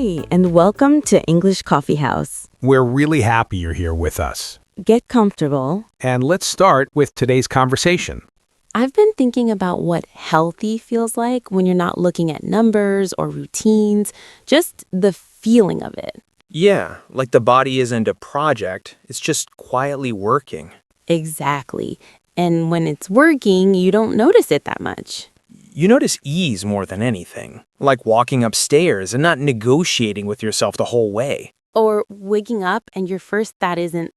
Hi, and welcome to English Coffee House. We're really happy you're here with us. Get comfortable. And let's start with today's conversation. I've been thinking about what healthy feels like when you're not looking at numbers or routines, just the feeling of it. Yeah, like the body isn't a project, it's just quietly working. Exactly. And when it's working, you don't notice it that much. You notice ease more than anything, like walking upstairs and not negotiating with yourself the whole way. Or waking up and your first thought isn't,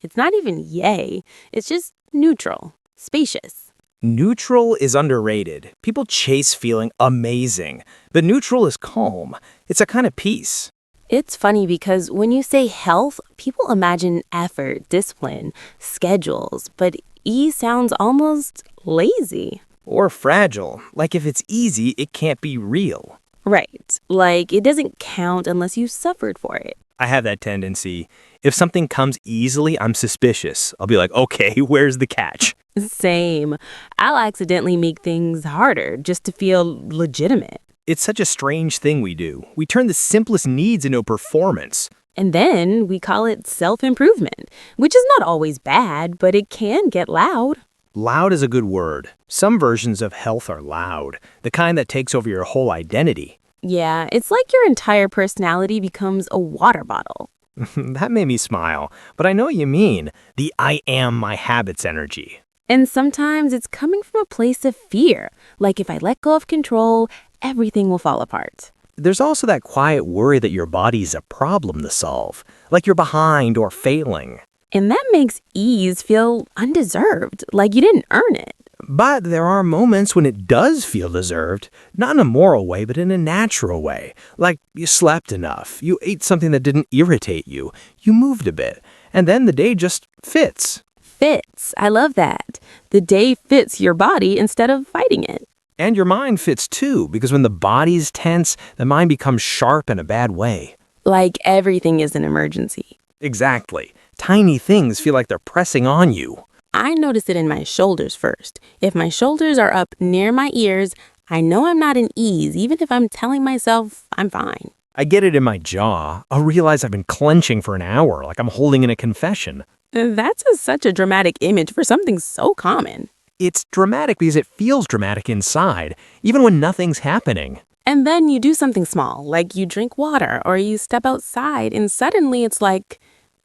it's not even yay. It's just neutral, spacious. Neutral is underrated. People chase feeling amazing, but neutral is calm. It's a kind of peace. It's funny because when you say health, people imagine effort, discipline, schedules, but ease sounds almost lazy. Or fragile, like if it's easy, it can't be real. Right, like it doesn't count unless you suffered for it. I have that tendency. If something comes easily, I'm suspicious. I'll be like, okay, where's the catch? Same. I'll accidentally make things harder just to feel legitimate. It's such a strange thing we do. We turn the simplest needs into a performance. And then we call it self-improvement, which is not always bad, but it can get loud. Loud is a good word. Some versions of health are loud, the kind that takes over your whole identity. Yeah, it's like your entire personality becomes a water bottle. That made me smile, but I know what you mean. The I am my habits energy. And sometimes it's coming from a place of fear, like if I let go of control, everything will fall apart. There's also that quiet worry that your body's a problem to solve, like you're behind or failing. And that makes ease feel undeserved, like you didn't earn it. But there are moments when it does feel deserved, not in a moral way, but in a natural way. Like you slept enough, you ate something that didn't irritate you, you moved a bit, and then the day just fits. Fits. I love that. The day fits your body instead of fighting it. And your mind fits too, because when the body's tense, the mind becomes sharp in a bad way. Like everything is an emergency. Exactly. Tiny things feel like they're pressing on you. I notice it in my shoulders first. If my shoulders are up near my ears, I know I'm not in ease, even if I'm telling myself I'm fine. I get it in my jaw. I'll realize I've been clenching for an hour, like I'm holding in a confession. That's such a dramatic image for something so common. It's dramatic because it feels dramatic inside, even when nothing's happening. And then you do something small, like you drink water or you step outside, and suddenly it's like,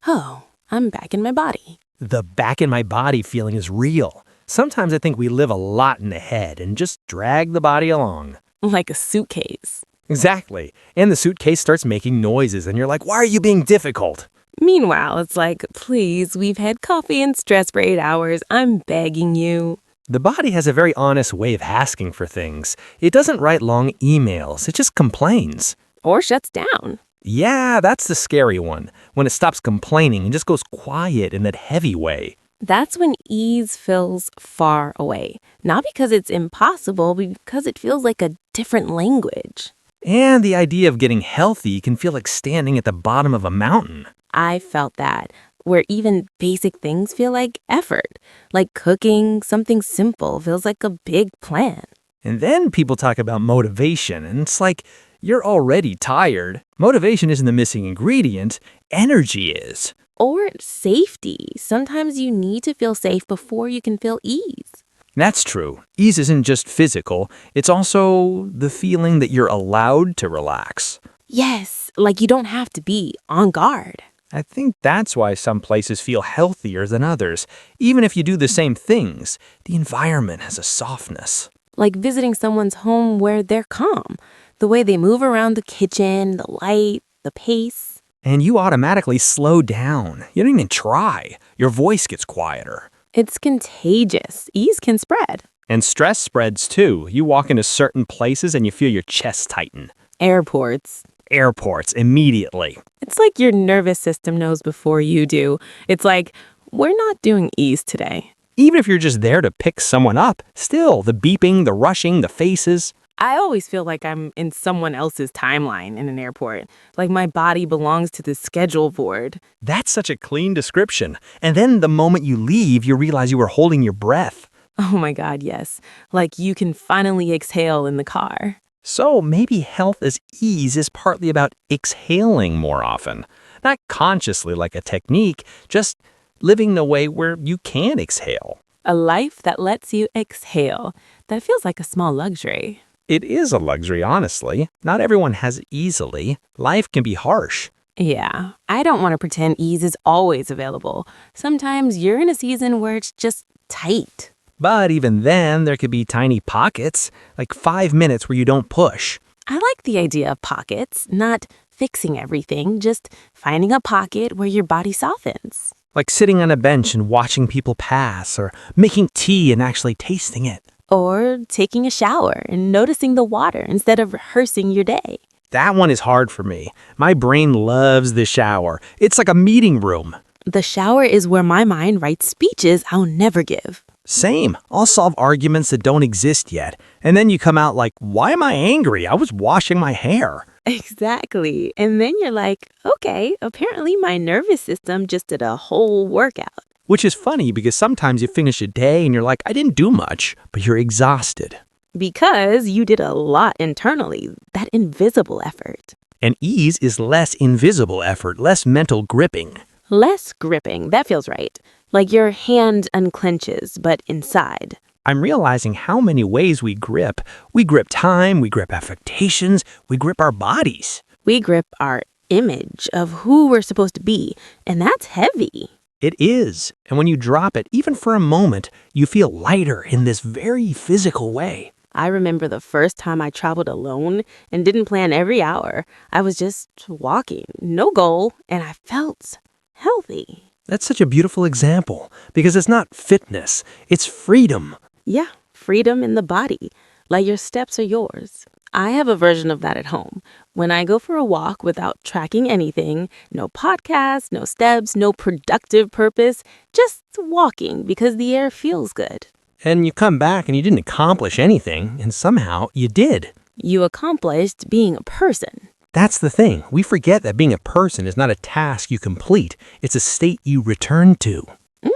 oh, I'm back in my body. The back in my body feeling is real. Sometimes I think we live a lot in the head and just drag the body along. Like a suitcase. Exactly. And the suitcase starts making noises and you're like, why are you being difficult? Meanwhile, it's like, please, we've had coffee and stress for 8 hours. I'm begging you. The body has a very honest way of asking for things. It doesn't write long emails. It just complains. Or shuts down. Yeah, that's the scary one. When it stops complaining and just goes quiet in that heavy way. That's when ease feels far away. Not because it's impossible, but because it feels like a different language. And the idea of getting healthy can feel like standing at the bottom of a mountain. I felt that, where even basic things feel like effort. Like cooking something simple feels like a big plan. And then people talk about motivation, and it's like, you're already tired. Motivation isn't the missing ingredient, energy is. Or safety. Sometimes you need to feel safe before you can feel ease. That's true. Ease isn't just physical, it's also the feeling that you're allowed to relax. Yes, like you don't have to be on guard. I think that's why some places feel healthier than others. Even if you do the same things, the environment has a softness. Like visiting someone's home where they're calm. The way they move around the kitchen, the light, the pace. And you automatically slow down. You don't even try. Your voice gets quieter. It's contagious. Ease can spread. And stress spreads too. You walk into certain places and you feel your chest tighten. Airports. Airports, immediately. It's like your nervous system knows before you do. It's like, we're not doing ease today. Even if you're just there to pick someone up, still, the beeping, the rushing, the faces. I always feel like I'm in someone else's timeline in an airport. Like my body belongs to the schedule board. That's such a clean description. And then the moment you leave, you realize you were holding your breath. Oh my God, yes. Like you can finally exhale in the car. So maybe health as ease is partly about exhaling more often. Not consciously like a technique, just living in a way where you can exhale. A life that lets you exhale. That feels like a small luxury. It is a luxury, honestly. Not everyone has it easily. Life can be harsh. Yeah, I don't want to pretend ease is always available. Sometimes you're in a season where it's just tight. But even then, there could be tiny pockets, like 5 minutes where you don't push. I like the idea of pockets, not fixing everything, just finding a pocket where your body softens. Like sitting on a bench and watching people pass, or making tea and actually tasting it. Or taking a shower and noticing the water instead of rehearsing your day. That one is hard for me. My brain loves the shower. It's like a meeting room. The shower is where my mind writes speeches I'll never give. Same. I'll solve arguments that don't exist yet. And then you come out like, why am I angry? I was washing my hair. Exactly. And then you're like, okay, apparently my nervous system just did a whole workout. Which is funny because sometimes you finish a day and you're like, I didn't do much, but you're exhausted. Because you did a lot internally, that invisible effort. And ease is less invisible effort, less mental gripping. Less gripping, that feels right. Like your hand unclenches, but inside. I'm realizing how many ways we grip. We grip time, we grip affectations, we grip our bodies. We grip our image of who we're supposed to be, and that's heavy. It is. And when you drop it, even for a moment, you feel lighter in this very physical way. I remember the first time I traveled alone and didn't plan every hour. I was just walking, no goal, and I felt healthy. That's such a beautiful example because it's not fitness, it's freedom. Yeah, freedom in the body, like your steps are yours. I have a version of that at home. When I go for a walk without tracking anything, no podcast, no steps, no productive purpose, just walking because the air feels good. And you come back and you didn't accomplish anything, and somehow you did. You accomplished being a person. That's the thing. We forget that being a person is not a task you complete. It's a state you return to.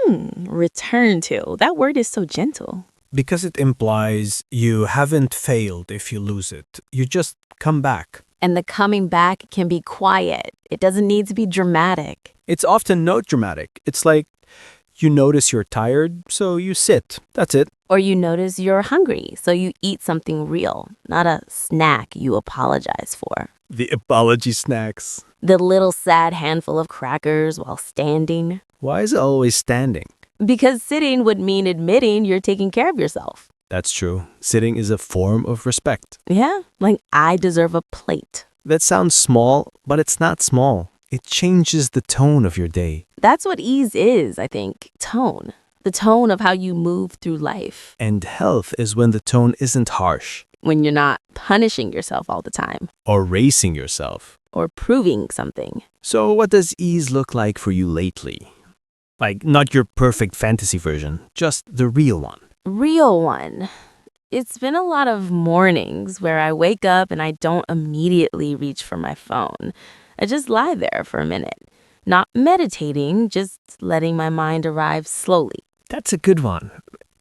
Return to. That word is so gentle. Because it implies you haven't failed if you lose it. You just come back. And the coming back can be quiet. It doesn't need to be dramatic. It's often not dramatic. It's like you notice you're tired, so you sit. That's it. Or you notice you're hungry, so you eat something real, not a snack you apologize for. The apology snacks. The little sad handful of crackers while standing. Why is it always standing? Because sitting would mean admitting you're taking care of yourself. That's true. Sitting is a form of respect. Yeah, like I deserve a plate. That sounds small, but it's not small. It changes the tone of your day. That's what ease is, I think. Tone. The tone of how you move through life. And health is when the tone isn't harsh. When you're not punishing yourself all the time. Or racing yourself. Or proving something. So what does ease look like for you lately? Like, not your perfect fantasy version, just the real one. Real one. It's been a lot of mornings where I wake up and I don't immediately reach for my phone. I just lie there for a minute. Not meditating, just letting my mind arrive slowly. That's a good one.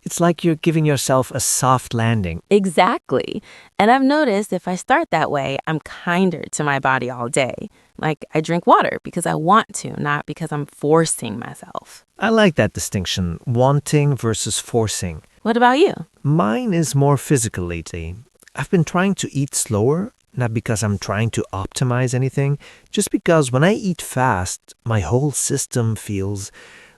It's like you're giving yourself a soft landing. Exactly. And I've noticed if I start that way, I'm kinder to my body all day. Like I drink water because I want to, not because I'm forcing myself. I like that distinction, wanting versus forcing. What about you? Mine is more physical lately. I've been trying to eat slower, not because I'm trying to optimize anything, just because when I eat fast, my whole system feels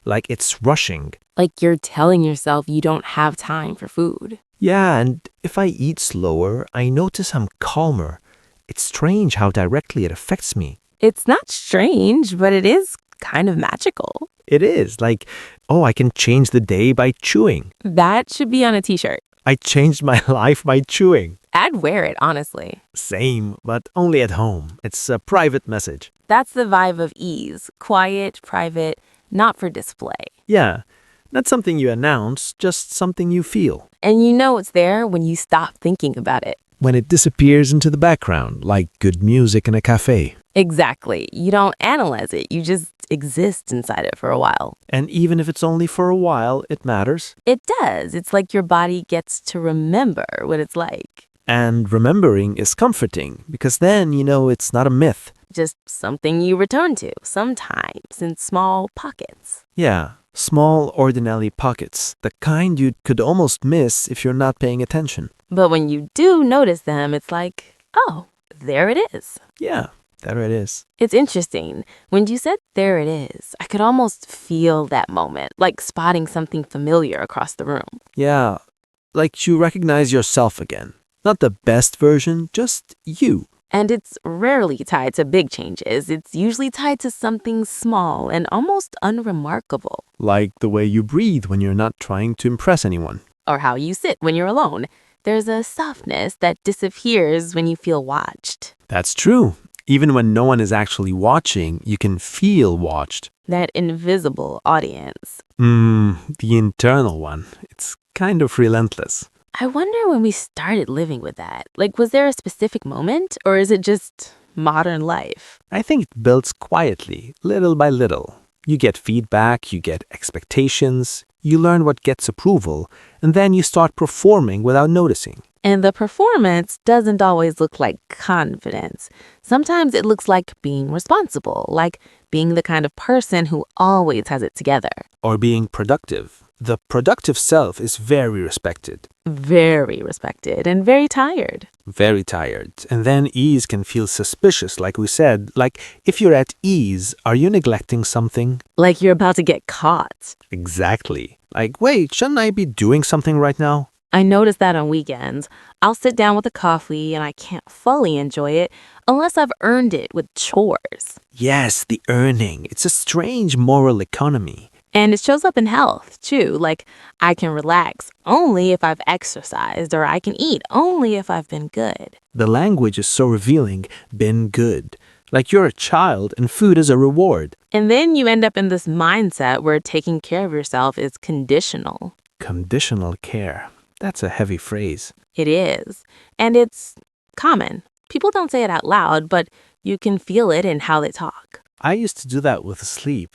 like it's rushing. Like you're telling yourself you don't have time for food. Yeah, and if I eat slower, I notice I'm calmer. It's strange how directly it affects me. It's not strange, but it is kind of magical. It is like, oh, I can change the day by chewing. That should be on a t-shirt. I changed my life by chewing. I'd wear it, honestly. Same, but only at home. It's a private message. That's the vibe of ease. Quiet, private, not for display. Yeah, not something you announce, just something you feel. And you know it's there when you stop thinking about it. When it disappears into the background, like good music in a cafe. Exactly. You don't analyze it. You just exist inside it for a while. And even if it's only for a while, it matters. It does. It's like your body gets to remember what it's like. And remembering is comforting because then you know it's not a myth. Just something you return to, sometimes in small pockets. Yeah, small, ordinary pockets, the kind you could almost miss if you're not paying attention. But when you do notice them, it's like, oh, there it is. Yeah, there it is. It's interesting. When you said there it is, I could almost feel that moment, like spotting something familiar across the room. Yeah, like you recognize yourself again. Not the best version, just you. And it's rarely tied to big changes. It's usually tied to something small and almost unremarkable. Like the way you breathe when you're not trying to impress anyone. Or how you sit when you're alone. There's a softness that disappears when you feel watched. That's true. Even when no one is actually watching, you can feel watched. That invisible audience. The internal one. It's kind of relentless. I wonder when we started living with that. Like, was there a specific moment, or is it just modern life? I think it builds quietly, little by little. You get feedback, you get expectations, you learn what gets approval, and then you start performing without noticing. And the performance doesn't always look like confidence. Sometimes it looks like being responsible, like being the kind of person who always has it together. Or being productive. The productive self is very respected. Very respected and very tired. Very tired. And then ease can feel suspicious, like we said. Like, if you're at ease, are you neglecting something? Like you're about to get caught. Exactly. Like, wait, shouldn't I be doing something right now? I notice that on weekends. I'll sit down with a coffee and I can't fully enjoy it unless I've earned it with chores. Yes, the earning. It's a strange moral economy. And it shows up in health, too. Like, I can relax only if I've exercised, or I can eat only if I've been good. The language is so revealing, been good. Like you're a child and food is a reward. And then you end up in this mindset where taking care of yourself is conditional. Conditional care. That's a heavy phrase. It is. And it's common. People don't say it out loud, but you can feel it in how they talk. I used to do that with sleep.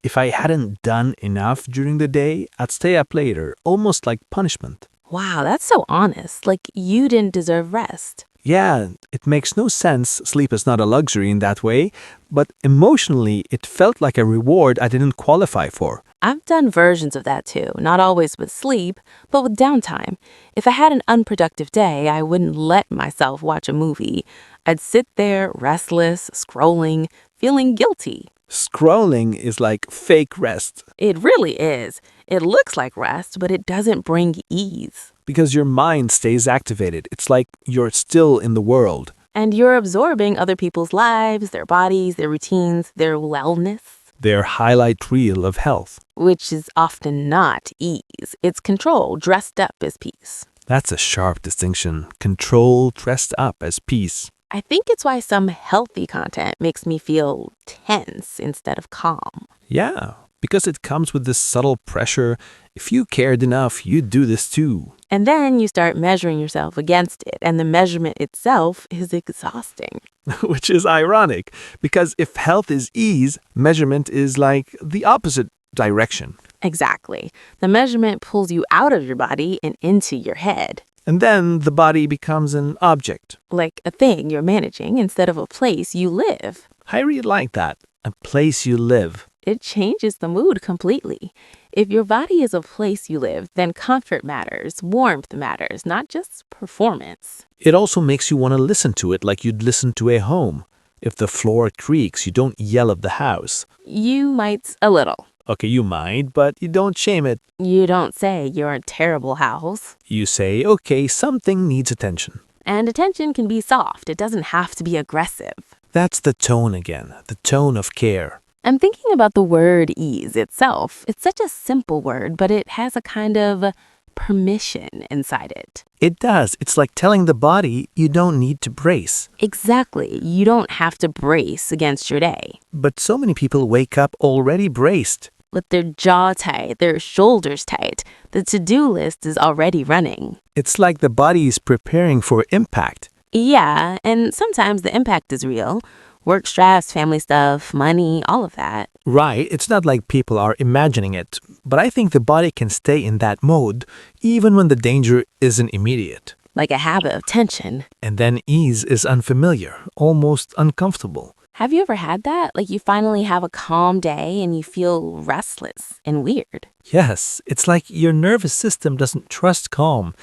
If I hadn't done enough during the day, I'd stay up later, almost like punishment. Wow, that's so honest. Like you didn't deserve rest. Yeah, it makes no sense. Sleep is not a luxury in that way, but emotionally, it felt like a reward I didn't qualify for. I've done versions of that too, not always with sleep, but with downtime. If I had an unproductive day, I wouldn't let myself watch a movie. I'd sit there, restless, scrolling, feeling guilty. Scrolling is like fake rest. It really is. It looks like rest, but it doesn't bring ease. Because your mind stays activated. It's like you're still in the world. And you're absorbing other people's lives, their bodies, their routines, their wellness. Their highlight reel of health. Which is often not ease. It's control dressed up as peace. That's a sharp distinction. Control dressed up as peace. I think it's why some healthy content makes me feel tense instead of calm. Yeah, because it comes with this subtle pressure. If you cared enough, you'd do this too. And then you start measuring yourself against it, and the measurement itself is exhausting. Which is ironic, because if health is ease, measurement is like the opposite direction. Exactly. The measurement pulls you out of your body and into your head. And then the body becomes an object. Like a thing you're managing instead of a place you live. I really like that. A place you live. It changes the mood completely. If your body is a place you live, then comfort matters, warmth matters, not just performance. It also makes you want to listen to it like you'd listen to a home. If the floor creaks, you don't yell at the house. You might a little. Okay, you might, but you don't shame it. You don't say you're a terrible house. You say, okay, something needs attention. And attention can be soft. It doesn't have to be aggressive. That's the tone again, the tone of care. I'm thinking about the word ease itself. It's such a simple word, but it has a kind of permission inside it. It does. It's like telling the body you don't need to brace. Exactly. You don't have to brace against your day. But so many people wake up already braced. With their jaw tight, their shoulders tight, the to-do list is already running. It's like the body is preparing for impact. Yeah, and sometimes the impact is real. Work stress, family stuff, money, all of that. Right, it's not like people are imagining it. But I think the body can stay in that mode even when the danger isn't immediate. like a habit of tension. And then ease is unfamiliar, almost uncomfortable. Have you ever had that? Like you finally have a calm day and you feel restless and weird. Yes, it's like your nervous system doesn't trust calm.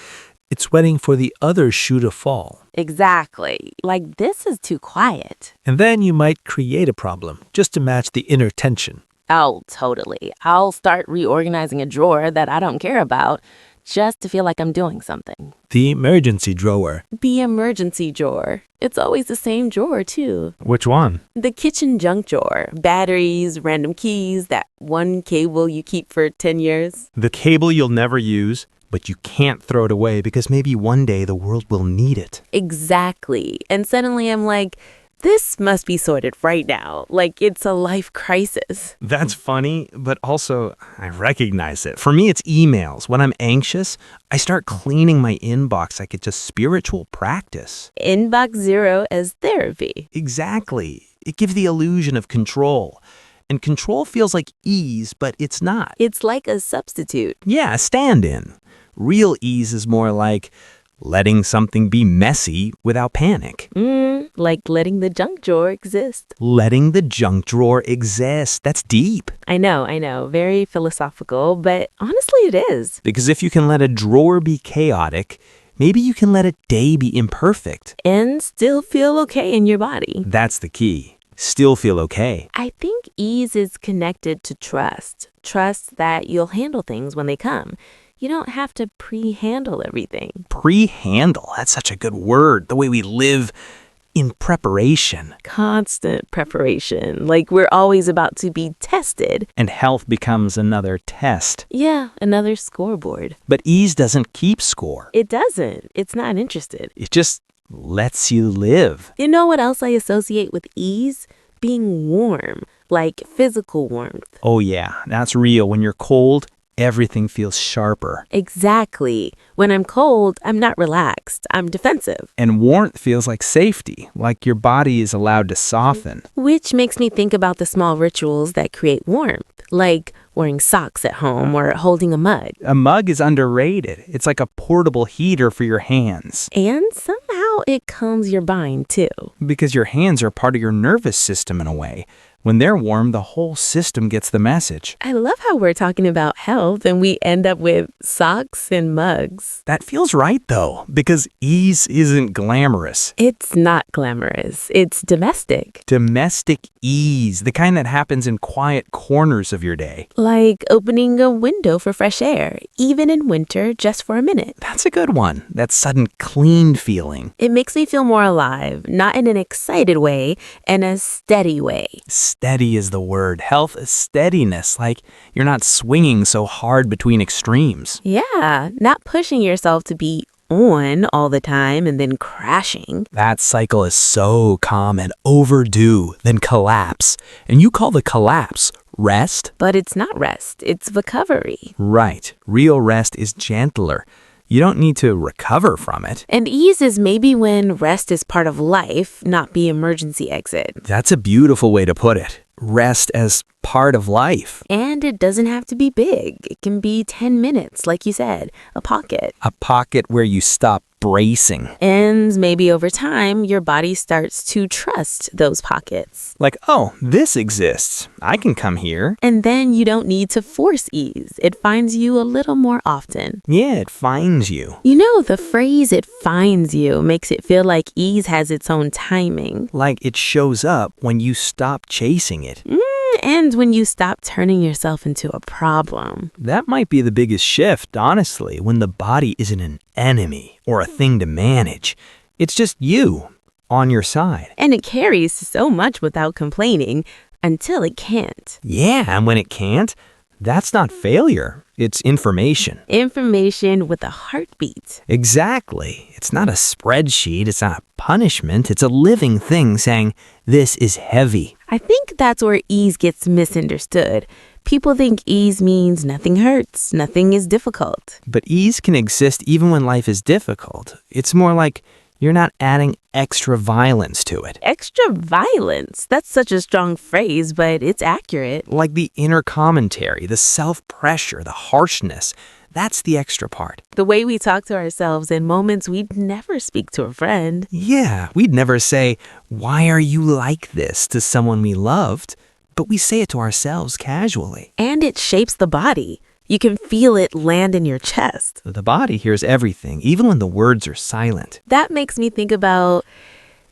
It's waiting for the other shoe to fall. Exactly. Like this is too quiet. And then you might create a problem just to match the inner tension. Oh, totally. I'll start reorganizing a drawer that I don't care about just to feel like I'm doing something. The emergency drawer. The emergency drawer. It's always the same drawer, too. Which one? The kitchen junk drawer. Batteries, random keys, that one cable you keep for 10 years. The cable you'll never use, but you can't throw it away because maybe one day the world will need it. Exactly. And suddenly I'm like, this must be sorted right now. Like it's a life crisis. That's funny, but also I recognize it. For me, it's emails. When I'm anxious, I start cleaning my inbox like it's a spiritual practice. Inbox zero as therapy. Exactly. It gives the illusion of control. And control feels like ease, but it's not. It's like a substitute. Yeah, a stand-in. Real ease is more like letting something be messy without panic. Like letting the junk drawer exist. Letting the junk drawer exist. That's deep. I know. Very philosophical, but honestly it is. Because if you can let a drawer be chaotic, maybe you can let a day be imperfect. And still feel okay in your body. That's the key. Still feel okay. I think ease is connected to trust. Trust that you'll handle things when they come. You don't have to pre-handle everything. Pre-handle. That's such a good word. The way we live in preparation. Constant preparation. Like we're always about to be tested. And health becomes another test. Yeah, another scoreboard. But ease doesn't keep score. It doesn't. It's not interested. It just lets you live. You know what else I associate with ease? Being warm, like physical warmth. Oh yeah, that's real. When you're cold, everything feels sharper. Exactly. When I'm cold, I'm not relaxed. I'm defensive. And warmth feels like safety, like your body is allowed to soften. Which makes me think about the small rituals that create warmth, like wearing socks at home or holding a mug. A mug is underrated. It's like a portable heater for your hands. And somehow it calms your mind too. Because your hands are part of your nervous system in a way. When they're warm, the whole system gets the message. I love how we're talking about health and we end up with socks and mugs. That feels right, though, because ease isn't glamorous. It's not glamorous. It's domestic. Domestic ease, the kind that happens in quiet corners of your day. Like opening a window for fresh air, even in winter, just for a minute. That's a good one. That sudden clean feeling. It makes me feel more alive, not in an excited way, in a steady way. Steady is the word. Health is steadiness, like you're not swinging so hard between extremes. Yeah, not pushing yourself to be on all the time and then crashing. That cycle is so common. Overdue, then collapse. And you call the collapse rest? But it's not rest, it's recovery. Right. Real rest is gentler. You don't need to recover from it. And ease is maybe when rest is part of life, not the emergency exit. That's a beautiful way to put it. Rest as part of life. And it doesn't have to be big. It can be 10 minutes, like you said, a pocket. A pocket where you stop bracing. And maybe over time, your body starts to trust those pockets. Like, oh, this exists. I can come here. And then you don't need to force ease. It finds you a little more often. Yeah, it finds you. You know, the phrase "it finds you" makes it feel like ease has its own timing. Like it shows up when you stop chasing it. And when you stop turning yourself into a problem. That might be the biggest shift, honestly, when the body isn't an enemy or a thing to manage. It's just you on your side. And it carries so much without complaining until it can't. Yeah, and when it can't, that's not failure. It's information. Information with a heartbeat. Exactly. It's not a spreadsheet. It's not a punishment. It's a living thing saying, this is heavy. I think that's where ease gets misunderstood. People think ease means nothing hurts, nothing is difficult. But ease can exist even when life is difficult. It's more like you're not adding extra violence to it. Extra violence? That's such a strong phrase, but it's accurate. Like the inner commentary, the self-pressure, the harshness. That's the extra part. The way we talk to ourselves in moments we'd never speak to a friend. Yeah, we'd never say, "Why are you like this?" to someone we loved, but we say it to ourselves casually. And it shapes the body. You can feel it land in your chest. The body hears everything, even when the words are silent. That makes me think about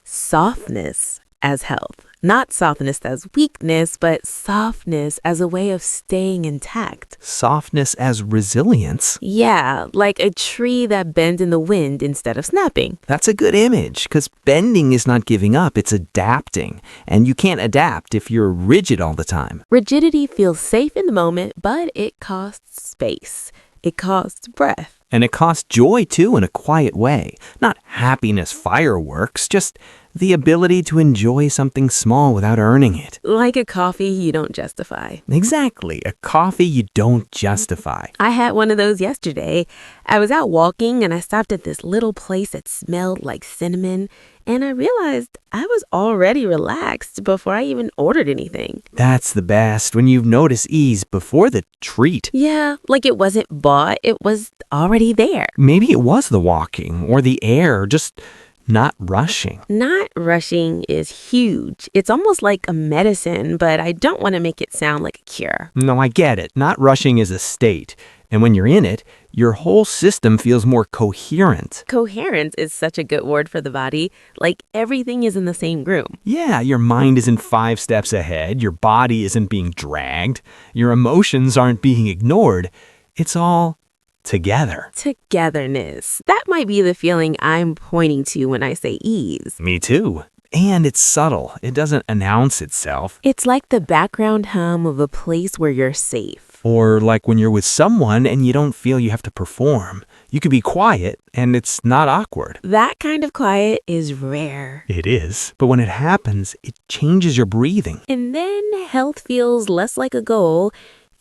softness as health. Not softness as weakness, but softness as a way of staying intact. Softness as resilience. Yeah, like a tree that bends in the wind instead of snapping. That's a good image, because bending is not giving up, it's adapting. And you can't adapt if you're rigid all the time. Rigidity feels safe in the moment, but it costs space. It costs breath. And it costs joy, too, in a quiet way. Not happiness fireworks, just the ability to enjoy something small without earning it. Like a coffee you don't justify. Exactly, a coffee you don't justify. I had one of those yesterday. I was out walking and I stopped at this little place that smelled like cinnamon, and I realized I was already relaxed before I even ordered anything. That's the best, when you notice ease before the treat. Yeah, like it wasn't bought, it was already there. Maybe it was the walking or the air, just not rushing. Not rushing is huge. It's almost like a medicine, but I don't want to make it sound like a cure. No, I get it. Not rushing is a state. And when you're in it, your whole system feels more coherent. Coherence is such a good word for the body. Like everything is in the same room. Yeah, your mind isn't 5 steps ahead. Your body isn't being dragged. Your emotions aren't being ignored. It's all together. Togetherness. That might be the feeling I'm pointing to when I say ease. Me too. And it's subtle. It doesn't announce itself. It's like the background hum of a place where you're safe. Or like when you're with someone and you don't feel you have to perform. You could be quiet and it's not awkward. That kind of quiet is rare. It is. But when it happens, it changes your breathing. And then health feels less like a goal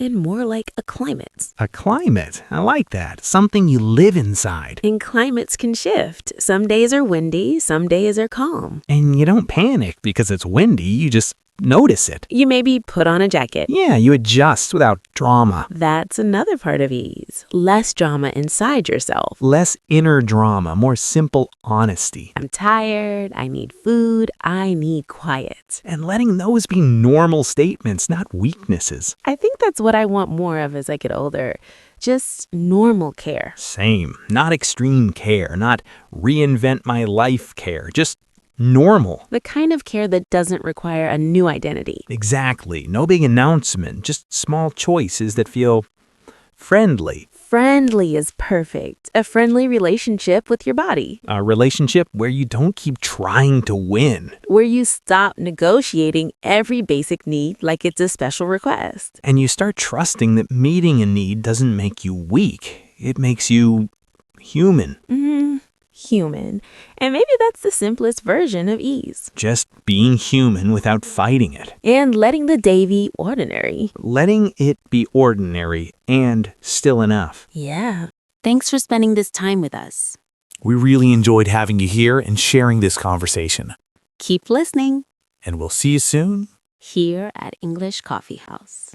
and more like a climate. A climate. I like that. Something you live inside. And climates can shift. Some days are windy, some days are calm. And you don't panic because it's windy. You just notice it. You maybe put on a jacket. Yeah, you adjust without drama. That's another part of ease. Less drama inside yourself. Less inner drama, more simple honesty. I'm tired, I need food, I need quiet. And letting those be normal statements, not weaknesses. I think that's what I want more of as I get older. Just normal care. Same. Not extreme care, not reinvent my life care. Just normal. The kind of care that doesn't require a new identity. Exactly. No big announcement, just small choices that feel friendly. Friendly is perfect. A friendly relationship with your body. A relationship where you don't keep trying to win. Where you stop negotiating every basic need like it's a special request. And you start trusting that meeting a need doesn't make you weak. It makes you human. Human. And maybe that's the simplest version of ease. Just being human without fighting it. And letting the day be ordinary. Letting it be ordinary and still enough. Yeah. Thanks for spending this time with us. We really enjoyed having you here and sharing this conversation. Keep listening And we'll see you soon. here at English Coffee House.